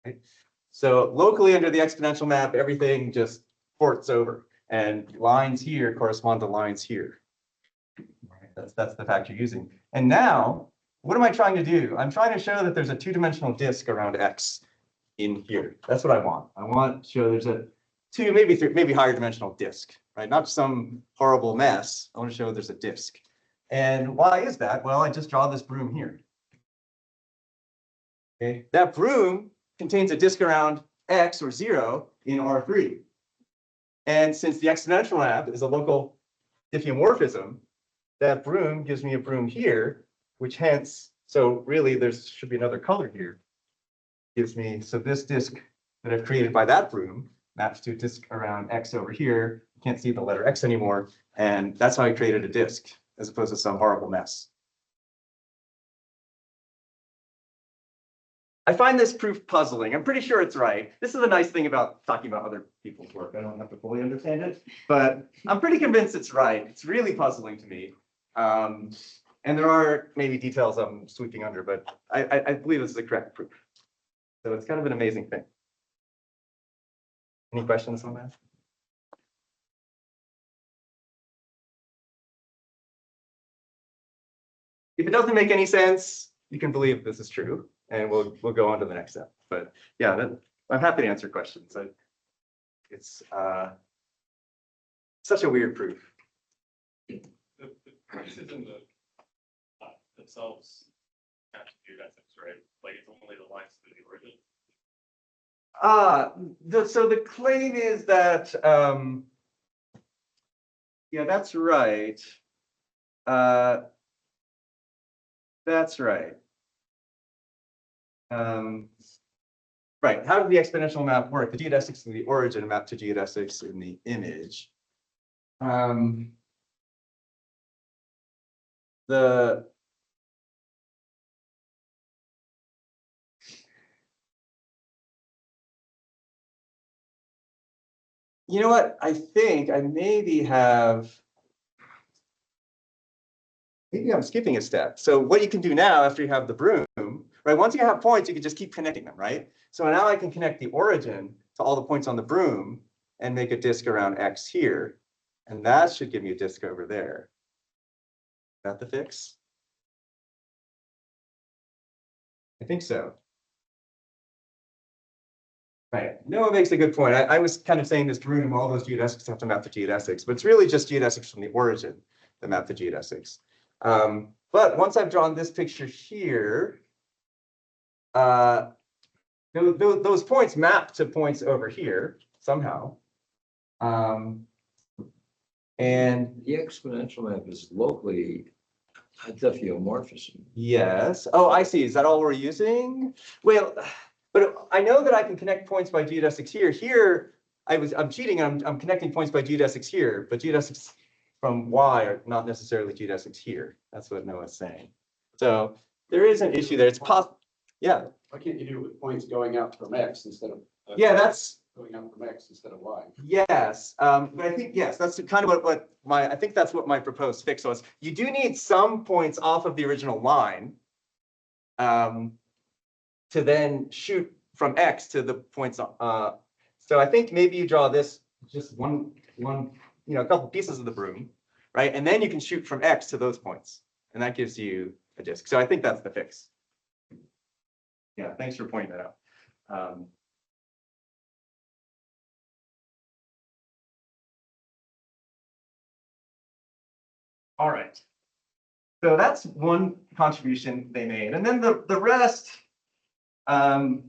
Okay. So locally under the exponential map, everything just ports over, and lines here correspond to lines here. Right. That's the fact you're using. And now, what am I trying to do? I'm trying to show that there's a two-dimensional disk around X in here. That's what I want. I want to show there's a maybe higher dimensional disk, right? Not some horrible mess. I want to show there's a disk. And why is that? Well, I just draw this broom here. Okay, that broom contains a disk around X or 0 in R3. And since the exponential map is a local diffeomorphism, that broom gives me a broom here, which hence, so really there should be another color here. Gives me, so this disk that I've created by that broom maps to a disk around X over here. You can't see the letter X anymore. And that's how I created a disk, as opposed to some horrible mess. I find this proof puzzling. I'm pretty sure it's right. This is a nice thing about talking about other people's work. I don't have to fully understand it, but I'm pretty convinced it's right. It's really puzzling to me. And And there are maybe details I'm sweeping under, but I believe this is a correct proof. So it's kind of an amazing thing. Any questions on that? If it doesn't make any sense, you can believe this is true, and we'll go on to the next step. But yeah, I'm happy to answer questions. It's such a weird proof. The pieces in the themselves have to do that, right? Like it's only the lines to the origin. So the claim is that yeah, that's right. That's right. Right. How does the exponential map work? The geodesics in the origin map to geodesics in the image. You know what? I think I maybe I'm skipping a step. So what you can do now after you have the broom, right? Once you have points, you can just keep connecting them, right? So now I can connect the origin to all the points on the broom and make a disk around X here. And that should give me a disk over there. Is that the fix? I think so. Right. Noah makes a good point. I was kind of saying this broom, all those geodesics have to map to geodesics, but it's really just geodesics from the origin that map to geodesics. But once I've drawn this picture here, those points map to points over here somehow. And The exponential map is locally a diffeomorphism. yes. Oh, I see. Is that all we're using? Well, but I know that I can connect points by geodesics here. Here, I'm cheating. I'm connecting points by geodesics here, but geodesics from Y are not necessarily geodesics here. That's what Noah's saying. So there is an issue there. It's possible. Yeah. Why can't you do it with points going out from X instead of? Yeah, that's. Going out from X instead of Y. Yes, but I think, yes, that's kind of what I think that's what my proposed fix was. You do need some points off of the original line to then shoot from X to the points. So I think maybe you draw this just one, a couple pieces of the broom, right? And then you can shoot from X to those points, and that gives you a disk. So I think that's the fix. Yeah, thanks for pointing that out. All right. So that's one contribution they made. And then the rest, the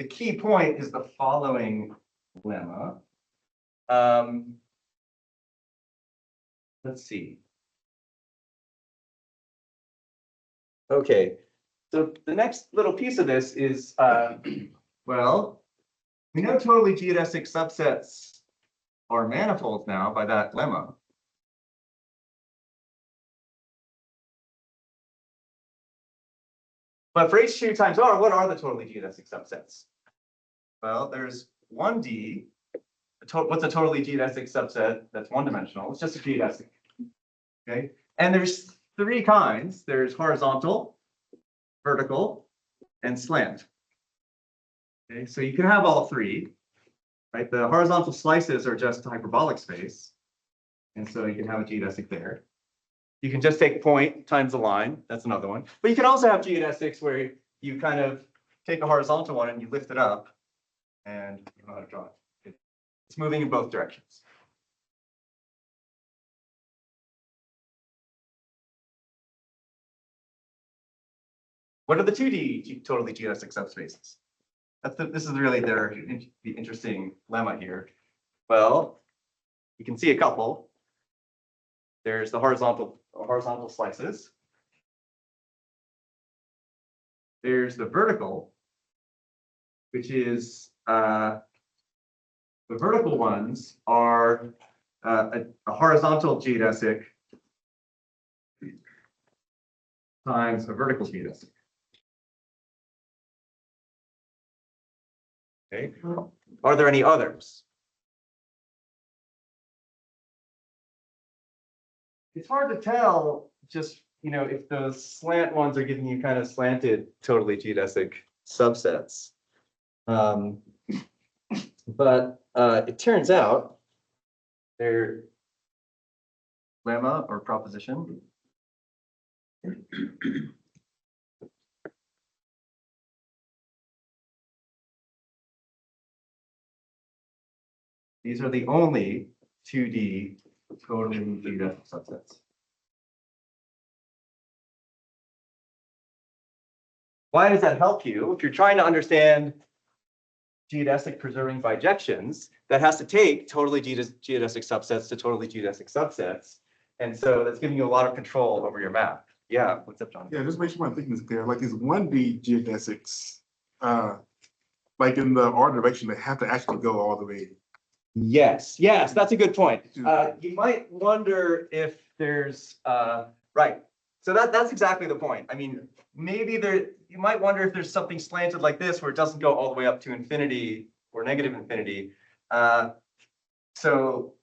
key point is the following lemma. Let's see. Okay, so the next little piece of this is, well, we know totally geodesic subsets are manifolds now by that lemma. But for H2 times R, what are the totally geodesic subsets? Well, there's 1D. What's a totally geodesic subset that's one-dimensional? It's just a geodesic. Okay, and there's three kinds. There's horizontal, vertical, and slant. Okay, so you can have all three. Right, the horizontal slices are just hyperbolic space, and so you can have a geodesic there. You can just take point times the line. That's another one. But you can also have geodesics where you kind of take a horizontal one and you lift it up, and you know how to draw it. It's moving in both directions. What are the 2D totally geodesic subspaces? This is really the interesting lemma here. Well, you can see a couple. There's the horizontal slices. There's the vertical, which is the vertical ones are a horizontal geodesic times a vertical geodesic. Okay. Are there any others? it's hard to tell just, if those slant ones are giving you kind of slanted totally geodesic subsets. But it turns out their lemma or proposition these are the only 2D totally geodesic subsets. Why does that help you? If you're trying to understand geodesic preserving bijections, that has to take totally geodesic subsets to totally geodesic subsets. And so that's giving you a lot of control over your map. Yeah, what's up, John? Yeah, just make sure my thinking is clear. Like these 1D geodesics, like in the R direction, they have to actually go all the way. Yes, that's a good point. You might wonder if there's, right. So that's exactly the point. I mean, maybe you might wonder if there's something slanted like this where it doesn't go all the way up to infinity or negative infinity. So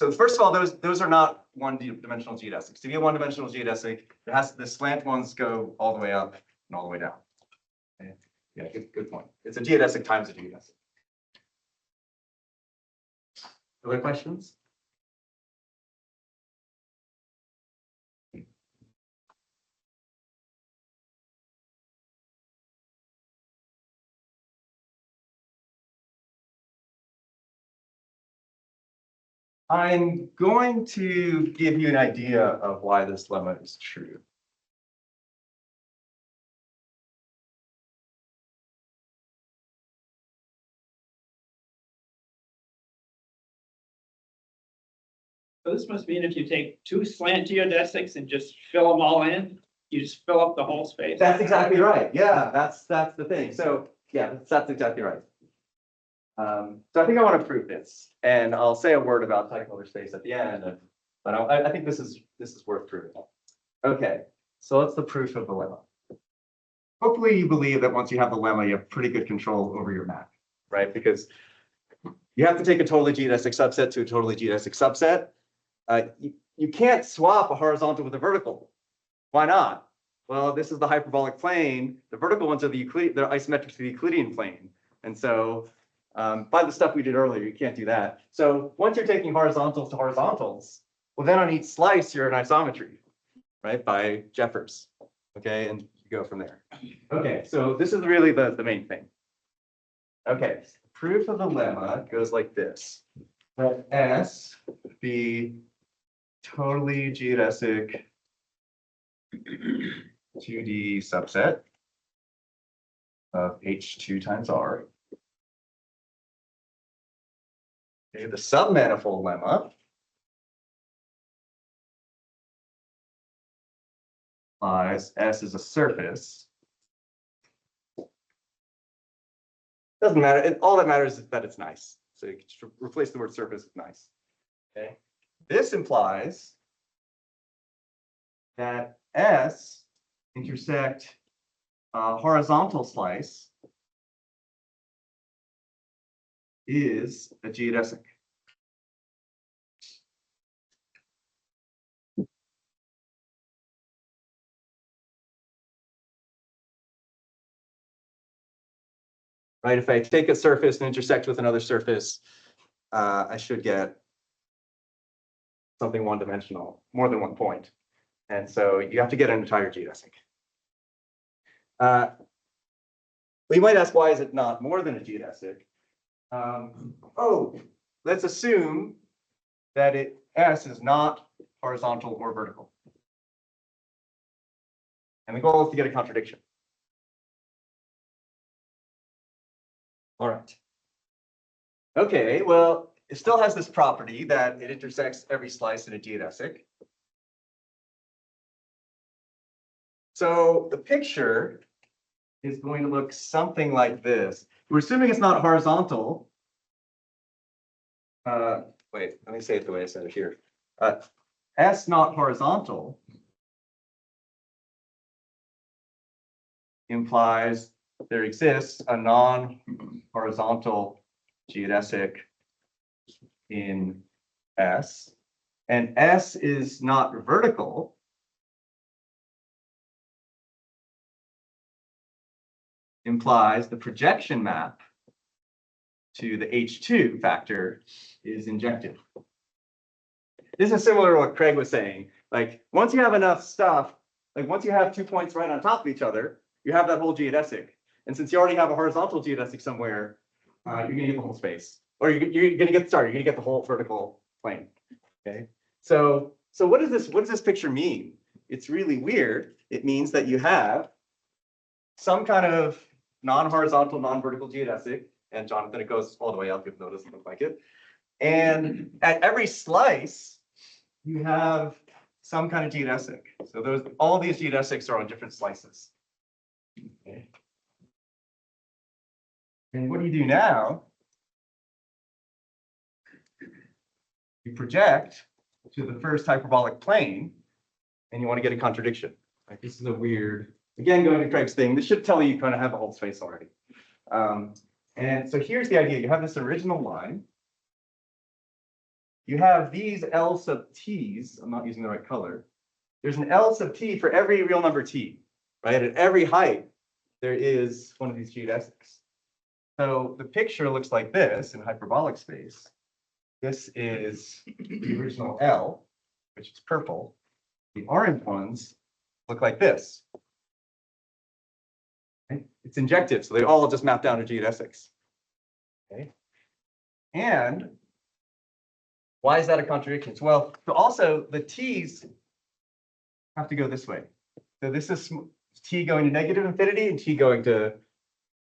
first of all, those are not one-dimensional geodesics. To be a one-dimensional geodesic, the slant ones go all the way up and all the way down. Okay. Yeah, good point. It's a geodesic times a geodesic. Other questions? I'm going to give you an idea of why this lemma is true. So this must mean if you take two slant geodesics and just fill them all in, you just fill up the whole space. That's exactly right. Yeah, that's the thing. So yeah, that's exactly right. So I think I want to prove this, and I'll say a word about type-color space at the end. But I think this is worth proving. Okay, so what's the proof of the lemma? Hopefully, you believe that once you have the lemma, you have pretty good control over your map, right? Because you have to take a totally geodesic subset to a totally geodesic subset. You can't swap a horizontal with a vertical. Why not? Well, this is the hyperbolic plane. The vertical ones are they're isometric to the Euclidean plane. And so by the stuff we did earlier, you can't do that. So once you're taking horizontals to horizontals, well, then on each slice, you're in isometry, right? By Jeffers. Okay, and you go from there. Okay, so this is really the main thing. Okay, proof of the lemma goes like this. Let S be totally geodesic 2D subset of H2 times R. Okay, the submanifold lemma implies S is a surface. Doesn't matter. All that matters is that it's nice. So you can just replace the word surface with nice. Okay. This implies that S intersect a horizontal slice is a geodesic. Right, if I take a surface and intersect with another surface, I should get something one-dimensional, more than one point. And so you have to get an entire geodesic. We might ask, why is it not more than a geodesic? Let's assume that S is not horizontal or vertical. And the goal is to get a contradiction. All right. Okay, well, it still has this property that it intersects every slice in a geodesic. So the picture is going to look something like this. We're assuming it's not horizontal. Wait, let me say it the way I said it here. S not horizontal implies there exists a non-horizontal geodesic in S. and S is not vertical, implies the projection map to the H2 factor is injective. This is similar to what Craig was saying. Like, once you have enough stuff, like once you have 2 points right on top of each other, you have that whole geodesic. And since you already have a horizontal geodesic somewhere, you're gonna get the whole space. Or you're gonna get the whole vertical plane. Okay. So what does this picture mean? It's really weird. It means that you have some kind of non-horizontal, non-vertical geodesic. And Jonathan, it goes all the way up, you've noticed, it looks like it. And at every slice, you have some kind of geodesic. So all these geodesics are on different slices. Okay. And what do you do now? You project to the first hyperbolic plane, and you want to get a contradiction. Like, this is a weird, again, going to Craig's thing, this should tell you kind of have a whole space already. And so here's the idea. You have this original line. You have these L sub t's. I'm not using the right color. There's an L sub t for every real number t, right? At every height, there is one of these geodesics. So the picture looks like this in hyperbolic space. This is the original L, which is purple. The orange ones look like this. Okay? It's injective, so they all just map down to geodesics. Okay. And why is that a contradiction? Well, so also the t's have to go this way. So this is t going to negative infinity and t going to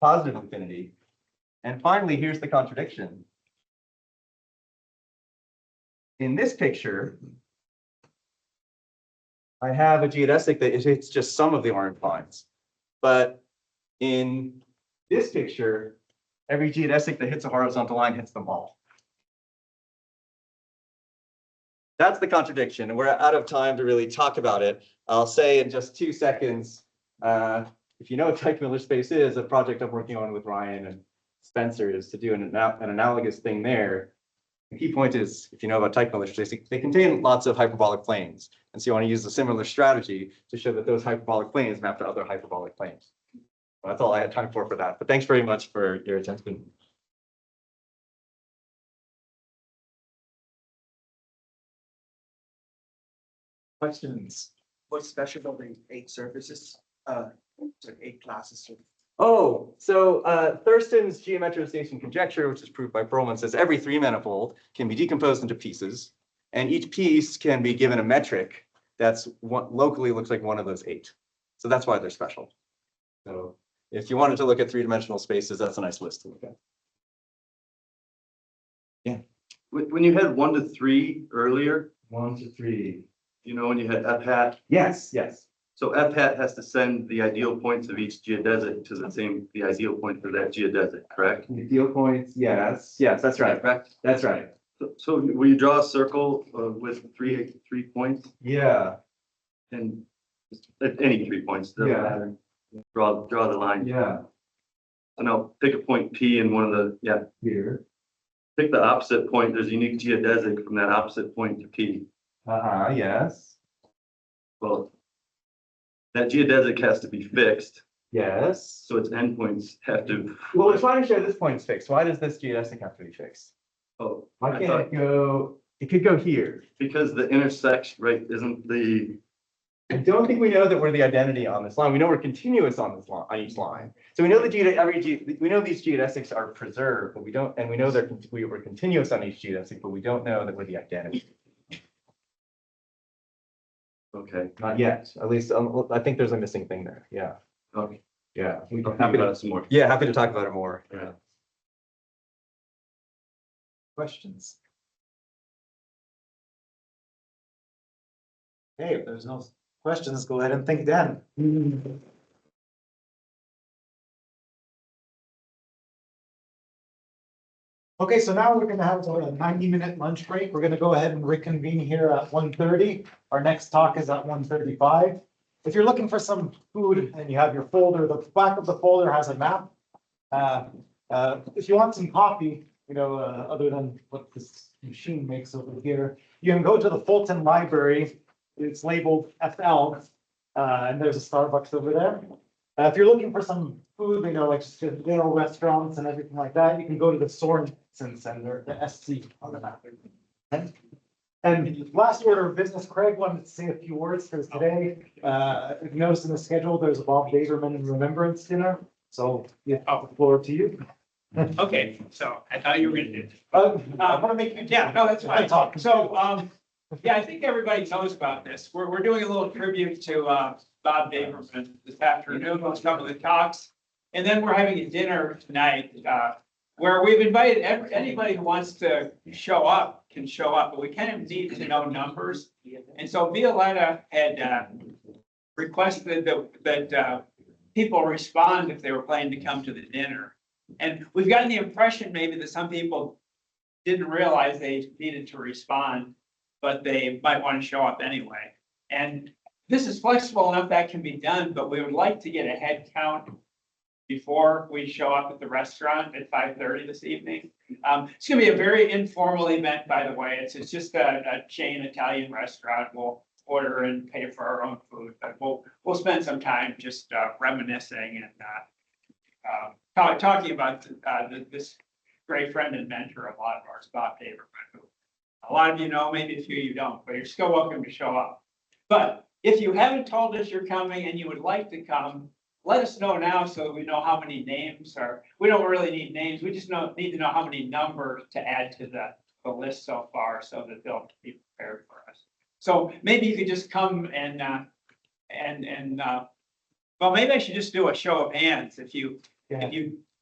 positive infinity. And finally, here's the contradiction. In this picture, I have a geodesic that it's just some of the orange lines. But in this picture, every geodesic that hits a horizontal line hits them all. That's the contradiction, and we're out of time to really talk about it. I'll say in just 2 seconds, if you know what Teichmüller space is, a project I'm working on with Ryan and Spencer is to do an analogous thing there. The key point is, if you know about Teichmüller space, they contain lots of hyperbolic planes. And so you want to use a similar strategy to show that those hyperbolic planes map to other hyperbolic planes. Well, that's all I had time for that. But thanks very much for your attention. Questions? What's special about the 8 surfaces? So 8 classes. Oh, so Thurston's geometrization conjecture, which is proved by Perlman, says every 3 manifold can be decomposed into pieces, and each piece can be given a metric that's what locally looks like one of those 8. So that's why they're special. So if you wanted to look at 3-dimensional spaces, that's a nice list to look at. Yeah. When you had 1 to 3 earlier, 1 to 3. you know, when you had F hat, Yes, yes. so F hat has to send the ideal points of each geodesic to the ideal point for that geodesic, correct? The deal points, yes, yes, that's right. Correct. That's right. So will you draw a circle with three points Yeah, and at any 3 points, doesn't Yeah. matter. Draw the line. yeah, So now pick a point P in one of the, here. pick the opposite point. There's a unique geodesic from that opposite point to P. Yes, Well, that geodesic has to be fixed, yes. so its endpoints have to. Well, we're trying to show this point is fixed. Why does this geodesic have to be fixed? Oh, Why I can't thought it go, it could go here. because the intersection, right, isn't the, I don't think we know that we're the identity on this line. We know we're continuous on this line, on each line. So we know we know these geodesics are preserved, but we don't, and we know we're continuous on each geodesic, but we don't know that we're the identity. okay, Not yet, at least, I think there's a missing thing there. Yeah, okay. yeah. We can talk about it some more. Yeah, happy to talk about it more. Yeah. Questions? Okay, if there's no questions, go ahead and think then. Okay, so now we're gonna have a 90-minute lunch break. We're gonna go ahead and reconvene here at 1:30. Our next talk is at 1:35. If you're looking for some food and you have your folder, the back of the folder has a map. If you want some coffee, you know, other than what this machine makes over here. You can go to the Fulton Library. It's labeled FL, and there's a Starbucks over there. If you're looking for some food, like just little restaurants and everything like that, you can go to the Sorensen Center, the SC on the map. And last order of business, Craig wanted to say a few words because today, if you notice in the schedule, there's a Bob Daverman Remembrance Dinner. So yeah, the floor to you. Okay, so I thought you were gonna do. I want to make you. Yeah, no, that's fine. Talk. So, yeah, I think everybody knows about this. We're doing a little tribute to, Bob Daverman this afternoon with some of the talks. And then we're having a dinner tonight, where we've invited anybody who wants to show up can show up, but we kind of need to know numbers. And so Violetta had, requested that people respond if they were planning to come to the dinner. And we've gotten the impression maybe that some people didn't realize they needed to respond, but they might want to show up anyway. And this is flexible enough that can be done, but we would like to get a head count before we show up at the restaurant at 5:30 this evening. It's gonna be a very informal event, by the way. It's just a chain Italian restaurant. We'll order and pay for our own food, but we'll spend some time just reminiscing and talking about this great friend and mentor of a lot of ours, Bob Daverman, who a lot of you know, maybe a few you don't, but you're still welcome to show up. But if you haven't told us you're coming and you would like to come, let us know now so that we know how many names are. We don't really need names. We just need to know how many numbers to add to the list so far so that they'll be prepared for us. So maybe you could just come and well, maybe I should just do a show of hands. If you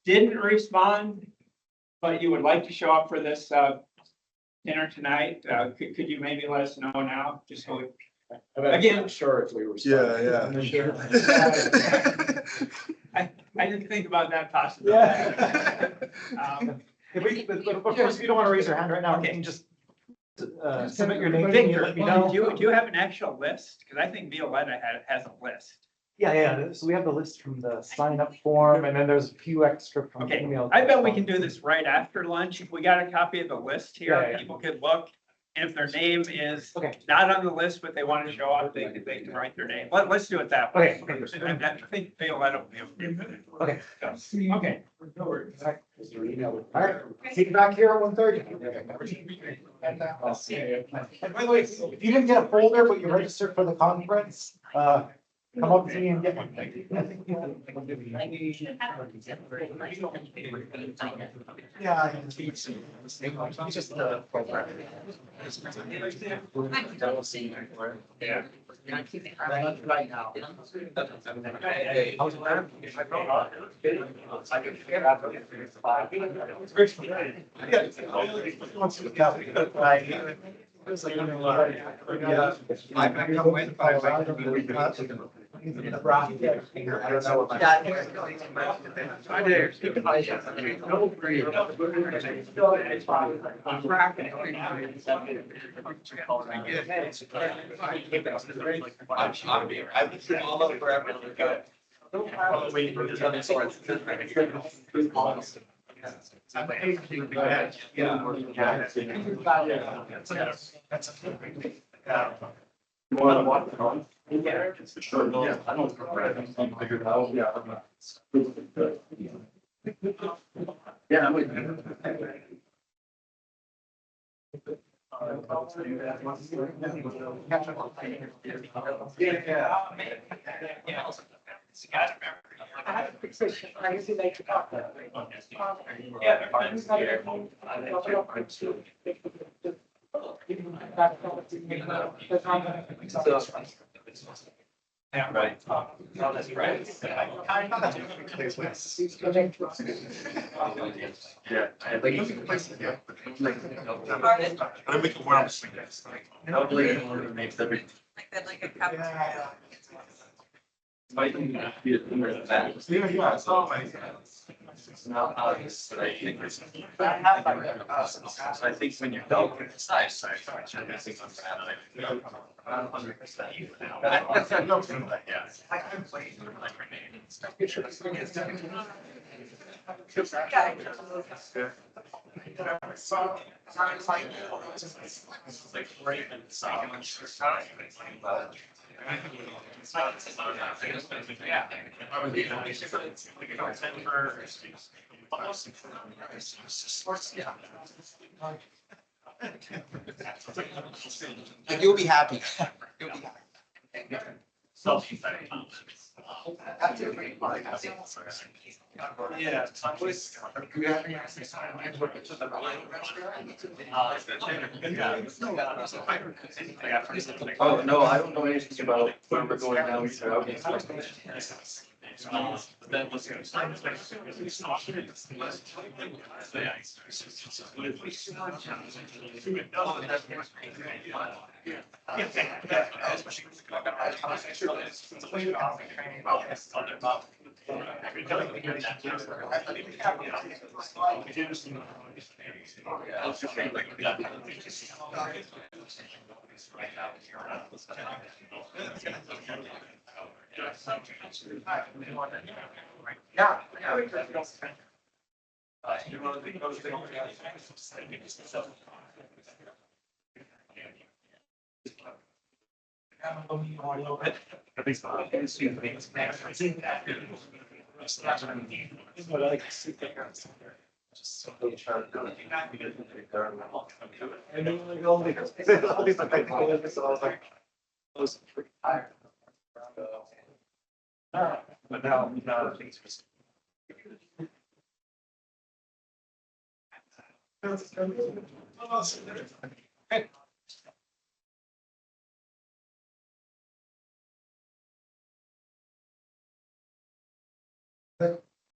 didn't respond, but you would like to show up for this dinner tonight, could you maybe let us know now, just so we. Again, sure if we were. Yeah. Yeah. I didn't think about that possibility. Yeah. But of course, if you don't want to raise your hand right now, you can just submit your name. Victor, Let me know. do you have an actual list? Because I think Violetta has a list. Yeah. So we have the list from the sign up form, and then there's a few extra from Okay, email. I bet we can do this right after lunch. If we got a copy of the list here, Yeah. people could look. And if their name is Okay. not on the list, but they want to show up, they can write their name. Let's do it that way. Okay. I think Violetta will be okay with it. Okay. So, okay. No worries. Is there an email? All right. See you back here at 1:30. And by the way, if you didn't get a folder, but you registered for the conference, come up to me and get one. Yeah. It's just the program. Yeah. Right now. I've been all over everything. Yeah, right. No, that's right. Yeah. I make it where I'm saying. Nobody makes everything. Like that, like a cup. Yeah, I saw like. I think when you're done, it's nice. You'll be happy. You'll be happy. Yeah. Oh, no, I don't know anything about where we're going now. Then let's go. Yeah. I think but now things just. But